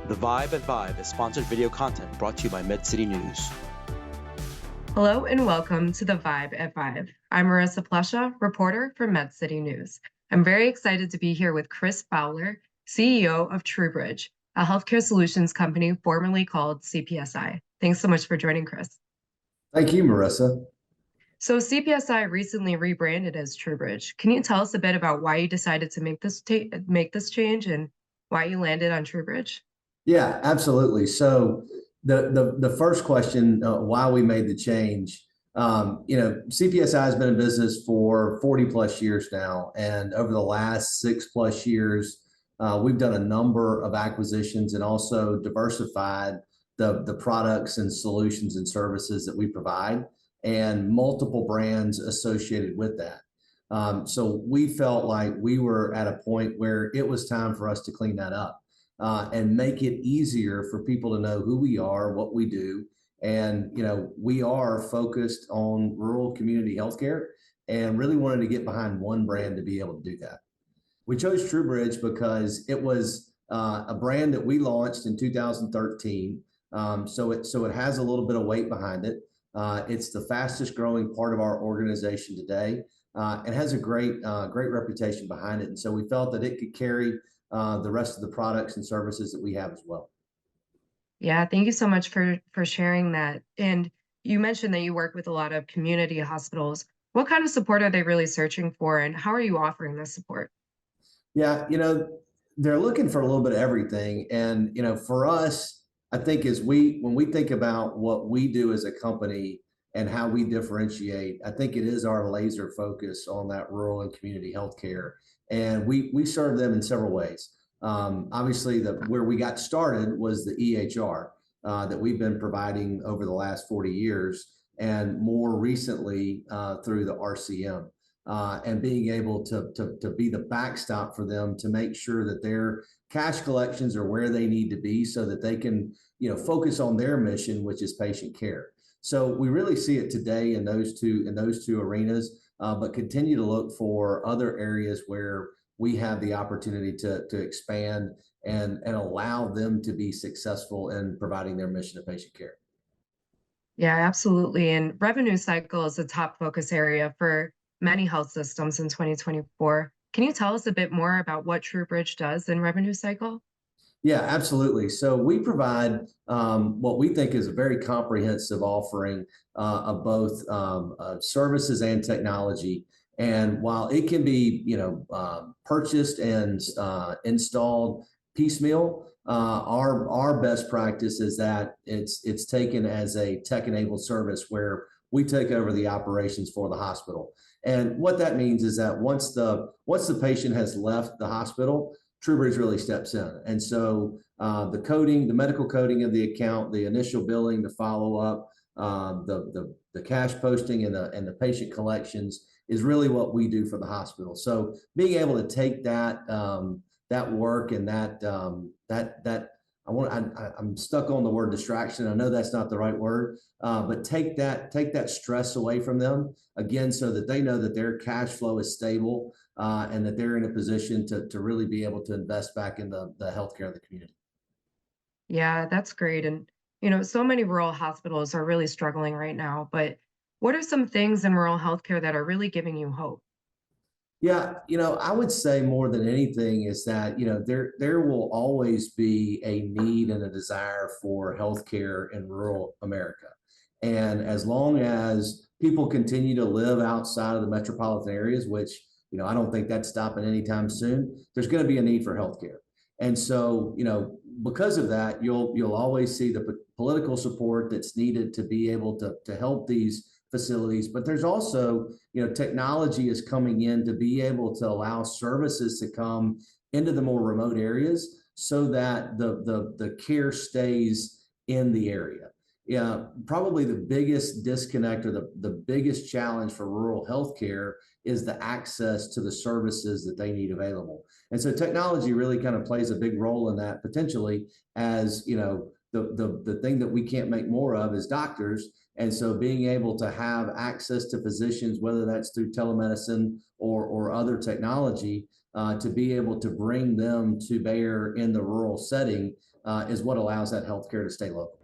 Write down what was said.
The Vibe at Vive is sponsored video content brought to you by MedCity News. Hello and welcome to the Vibe at Vive. I'm Marissa Plesha, reporter for MedCity News. I'm very excited to be here with Chris Fowler, CEO of TruBridge, a healthcare solutions company formerly called CPSI. Thanks so much for joining, Chris. Thank you, Marissa. So CPSI recently rebranded as TruBridge. Can you tell us a bit about why you decided to make this change and why you landed on TruBridge? Yeah, absolutely. So the first question, why we made the change, CPSI has been in business for 40 plus years now, and over the last 6 plus years, we've done a number of acquisitions and also diversified the products and solutions and services that we provide, and multiple brands associated with that. So we felt like we were at a point where it was time for us to clean that up. And make it easier for people to know who we are, what we do. And, we are focused on rural community healthcare and really wanted to get behind one brand to be able to do that. We chose TruBridge because it was a brand that we launched in 2013. So it has a little bit of weight behind it. It's the fastest growing part of our organization today. It has a great reputation behind it. And so we felt that it could carry the rest of the products and services that we have as well. Yeah, thank you so much for sharing that. And you mentioned that you work with a lot of community hospitals. What kind of support are they really searching for, and how are you offering this support? Yeah, they're looking for a little bit of everything. And, for us, I think when we think about what we do as a company and how we differentiate, I think it is our laser focus on that rural and community healthcare. And we serve them in several ways. Obviously, where we got started was the EHR that we've been providing over the last 40 years, and more recently through the RCM, and being able to be the backstop for them to make sure that their cash collections are where they need to be, so that they can focus on their mission, which is patient care. So we really see it today in those two arenas, but continue to look for other areas where we have the opportunity to expand and allow them to be successful in providing their mission of patient care. Yeah, absolutely. And revenue cycle is a top focus area for many health systems in 2024. Can you tell us a bit more about what TruBridge does in revenue cycle? Yeah, absolutely. So we provide what we think is a very comprehensive offering of both services and technology. And while it can be, purchased and installed piecemeal, our best practice is that it's taken as a tech-enabled service where we take over the operations for the hospital. And what that means is that once the patient has left the hospital, TruBridge really steps in. And so the coding, the medical coding of the account, the initial billing, the follow-up, the cash posting, and the patient collections is really what we do for the hospital. So being able to take that work and I'm stuck on the word distraction. I know that's not the right word, but take that stress away from them again, so that they know that their cash flow is stable, and that they're in a position to really be able to invest back in the healthcare of the community. Yeah, that's great. And, so many rural hospitals are really struggling right now, but what are some things in rural healthcare that are really giving you hope? Yeah, I would say more than anything is that, there will always be a need and a desire for healthcare in rural America. And as long as people continue to live outside of the metropolitan areas, which, I don't think that's stopping anytime soon, there's going to be a need for healthcare. And so, because of that, you'll always see the political support that's needed to be able to help these facilities. But there's also, technology is coming in to be able to allow services to come into the more remote areas, so that the care stays in the area. Yeah, probably the biggest disconnect, or the biggest challenge for rural healthcare, is the access to the services that they need available. And so technology really kind of plays a big role in that, potentially, as the thing that we can't make more of is doctors. And so being able to have access to physicians, whether that's through telemedicine or other technology, to be able to bring them to bear in the rural setting, is what allows that healthcare to stay local.